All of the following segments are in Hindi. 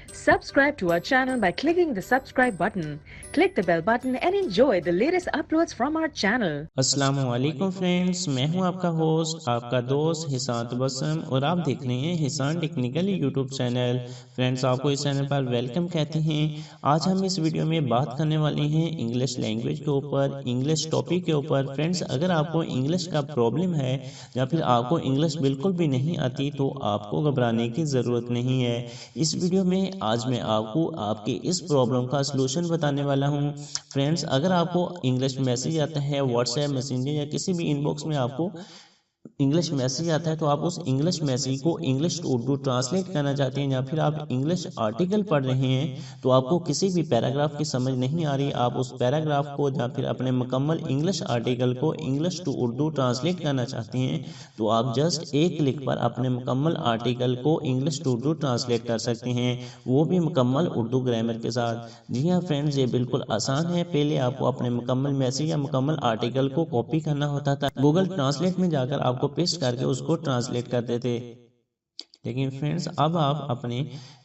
Subscribe to our channel by clicking the subscribe button. Click the bell button and enjoy the latest uploads from our channel. अस्सलामुअलैकुम फ्रेंड्स, मैं हूं आपका होस्ट, आपका दोस्त हिसान तबस्सुम और आप देख रहे हैं हिसान टेक्निकल यूट्यूब चैनल। फ्रेंड्स, आपको इस चैनल पर वेलकम कहते हैं। आज हम इस वीडियो में बात करने वाले हैं इंग्लिश लैंग्वेज के ऊपर, इंग्लिश टॉपिक के ऊपर। फ्रेंड्स, अगर आपको इंग्लिश का प्रॉब्लम है या फिर आपको इंग्लिश बिल्कुल भी नहीं आती तो आपको घबराने की ज़रूरत नहीं है। इस वीडियो में आज मैं आपको आपके इस प्रॉब्लम का सलूशन बताने वाला हूं। फ्रेंड्स, अगर आपको इंग्लिश मैसेज आता है व्हाट्सएप मैसेंजर या किसी भी इनबॉक्स में आपको इंग्लिश मैसेज आता है तो आप उस इंग्लिश मैसेज को इंग्लिश टू उर्दू ट्रांसलेट करना चाहते हैं या फिर आप इंग्लिश आर्टिकल पढ़ रहे हैं तो आपको किसी भी पैराग्राफ की समझ नहीं आ रही, आप उस पैराग्राफ को या फिर अपने मुकम्मल इंग्लिश आर्टिकल को इंग्लिश टू उर्दू ट्रांसलेट करना चाहते हैं तो आप जस्ट एक क्लिक पर अपने मुकम्मल आर्टिकल को इंग्लिश टू उर्दू ट्रांसलेट कर सकते हैं, वो भी मुकम्मल उर्दू ग्रामर के साथ। जी हाँ फ्रेंड्स, ये बिल्कुल आसान है। पहले आपको अपने मुकम्मल मैसेज या मुकम्मल आर्टिकल को कॉपी करना होता था, गूगल ट्रांसलेट में जाकर आपको पेस्ट करके उसको ट्रांसलेट करते थे। लेकिन फ्रेंड्स, अब आप अपने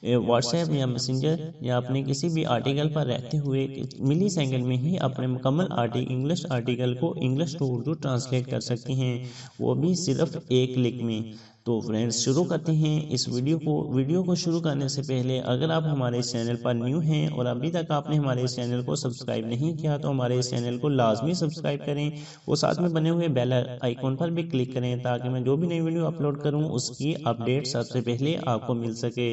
व्हाट्सएप या मैसेंजर या अपने किसी भी आर्टिकल पर रहते हुए मिली सेकंड में ही अपने मुकम्मल इंग्लिश आर्टिकल को इंग्लिश टू उर्दू ट्रांसलेट कर सकते हैं, वो भी सिर्फ एक क्लिक में। तो फ्रेंड्स, शुरू करते हैं इस वीडियो को शुरू करने से पहले अगर आप हमारे इस चैनल पर न्यू हैं और अभी तक आपने हमारे इस चैनल को सब्सक्राइब नहीं किया तो हमारे इस चैनल को लाजमी सब्सक्राइब करें और साथ में बने हुए बेल आइकॉन पर भी क्लिक करें ताकि मैं जो भी नई वीडियो अपलोड करूं उसकी अपडेट सबसे पहले आपको मिल सके।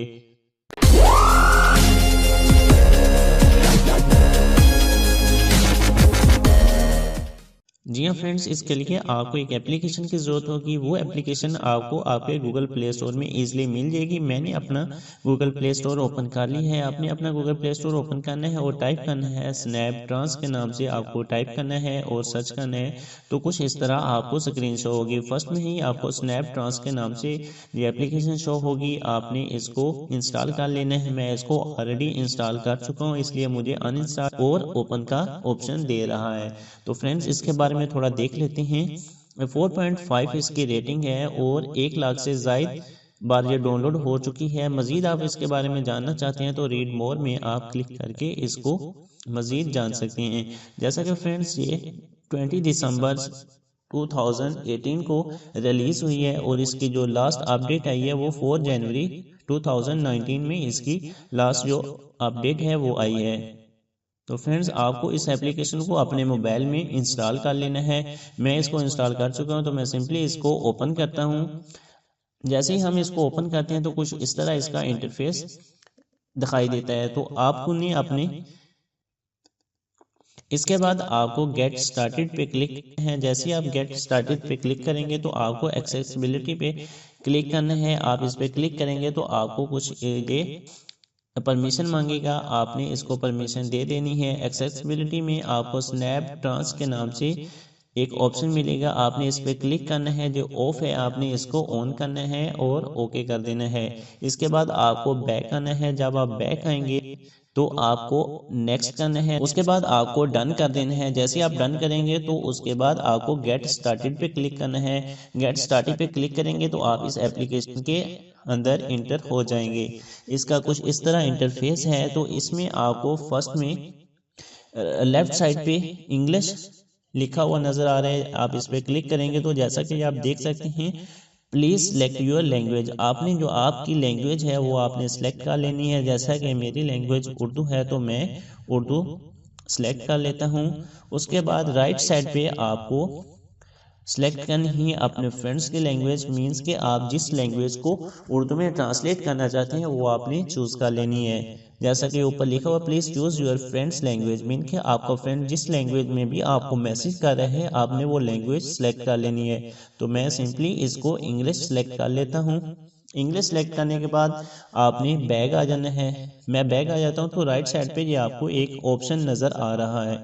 जी हाँ फ्रेंड्स, इसके लिए आपको एक एप्लीकेशन की ज़रूरत होगी। वो एप्लीकेशन आपको आपके गूगल प्ले स्टोर में ईजिली मिल जाएगी। मैंने अपना गूगल प्ले स्टोर ओपन कर ली है। आपने अपना गूगल प्ले स्टोर ओपन करना है और टाइप करना है स्नैप ट्रांस के नाम से आपको टाइप करना है और सर्च करना है तो कुछ इस तरह आपको स्क्रीन शो होगी। फर्स्ट में ही आपको स्नैप ट्रांस के नाम से ये एप्लीकेशन शो होगी, आपने इसको इंस्टॉल कर लेना है। मैं इसको ऑलरेडी इंस्टॉल कर चुका हूँ, इसलिए मुझे अनइंस्टॉल और ओपन का ऑप्शन दे रहा है। तो फ्रेंड्स, इसके बारे में थोड़ा देख लेते हैं। 4.5 इसकी रेटिंग है और 1 लाख से ज़ायद बार ये डाउनलोड हो चुकी है। मजीद आप इसके बारे में जानना चाहते हैं तो रीड मोर में आप क्लिक करके इसको मजीद जान सकते हैं। जैसा कि फ्रेंड्स, ये 20 दिसंबर 2018 को रिलीज हुई है और इसकी जो लास्ट अपडेट आई है वो 4 जनवरी 2019 में इसकी लास्ट जो अपडेट है वो आई है। तो फ्रेंड्स, आपको इस एप्लीकेशन को अपने मोबाइल में इंस्टॉल कर लेना है। मैं इसको इंस्टॉल कर चुका हूं तो मैं सिंपली इसको ओपन करता हूं। जैसे ही हम इसको ओपन करते हैं तो कुछ इस तरह इसका इंटरफेस दिखाई देता है। तो आपको ने अपने इसके बाद आपको गेट स्टार्टेड पे क्लिक है। जैसे ही आप गेट स्टार्टेड पे क्लिक करेंगे तो आपको एक्सेसिबिलिटी पे क्लिक करना है। आप इस पे क्लिक करेंगे तो आपको कुछ ये परमिशन मांगेगा, आपने इसको परमिशन दे देनी है। एक्सेसिबिलिटी में आपको स्नैप ट्रांस के नाम से एक ऑप्शन मिलेगा, आपने इस पर क्लिक करना है। जो ऑफ है आपने इसको ऑन करना है और ओके कर देना है। इसके बाद आपको बैक आना है। जब आप बैक आएंगे तो आपको नेक्स्ट करना है, उसके बाद आपको डन कर देना है। जैसे आप डन करेंगे तो उसके बाद आपको गेट स्टार्टेड पे क्लिक करना है। गेट स्टार्टेड पे क्लिक करेंगे तो आप इस एप्लीकेशन के अंदर इंटर हो जाएंगे। इसका कुछ इस तरह इंटरफेस है। तो इसमें आपको फर्स्ट में लेफ्ट साइड पे इंग्लिश लिखा हुआ नजर आ रहा है, आप इस पे क्लिक करेंगे तो जैसा कि आप देख सकते हैं प्लीज सिलेक्ट योर लैंग्वेज, आपने जो आपकी लैंग्वेज है वो आपने सिलेक्ट कर लेनी है। जैसा कि मेरी लैंग्वेज उर्दू है तो मैं उर्दू सिलेक्ट कर लेता हूँ। उसके बाद राइट साइड पे आपको सिलेक्ट करनी ही अपने फ्रेंड्स की लैंग्वेज, मीन्स के आप जिस लैंग्वेज को उर्दू में ट्रांसलेट करना चाहते हैं वो आपने चूज कर लेनी है। जैसा कि ऊपर लिखा हुआ please choose your friends language, mean के आपका फ्रेंड जिस लैंग्वेज में भी आपको मैसेज कर रहे हैं आपने वो लैंग्वेज सेलेक्ट कर लेनी है। तो मैं सिंपली इसको इंग्लिश सेलेक्ट कर लेता हूँ। इंग्लिश सेलेक्ट करने के बाद आपने बैक आ जाना है। मैं बैक आ जाता हूँ तो राइट साइड पे ये आपको एक ऑप्शन नजर आ रहा है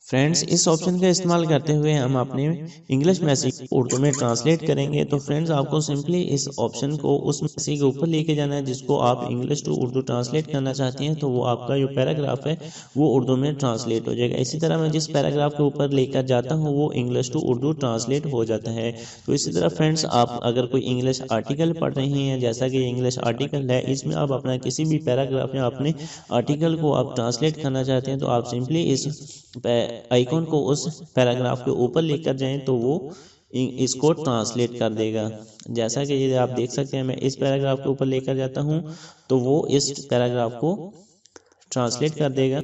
फ्रेंड्स, इस ऑप्शन का इस्तेमाल करते हुए हम अपने इंग्लिश मैसेज उर्दू में ट्रांसलेट करेंगे। तो फ्रेंड्स, आपको सिंपली इस ऑप्शन को उस मैसेज के ऊपर लेके जाना है जिसको आप इंग्लिश टू उर्दू ट्रांसलेट करना चाहते हैं। तो वो आपका जो पैराग्राफ है वो उर्दू में ट्रांसलेट हो जाएगा। इसी तरह मैं जिस पैराग्राफ के ऊपर लेकर जाता हूँ वो इंग्लिश टू उर्दू ट्रांसलेट हो जाता है। तो इसी तरह फ्रेंड्स, आप अगर कोई इंग्लिश आर्टिकल पढ़ रहे हैं, जैसा कि इंग्लिश आर्टिकल है, इसमें आप अपना किसी भी पैराग्राफ या अपने आर्टिकल को आप ट्रांसलेट करना चाहते हैं, तो आप सिंपली इस आइकॉन को उस पैराग्राफ के ऊपर लेकर जाएं तो वो इसको ट्रांसलेट कर देगा। जैसा कि ये आप देख सकते हैं, मैं इस पैराग्राफ के ऊपर लेकर जाता हूं तो वो इस पैराग्राफ को ट्रांसलेट कर देगा।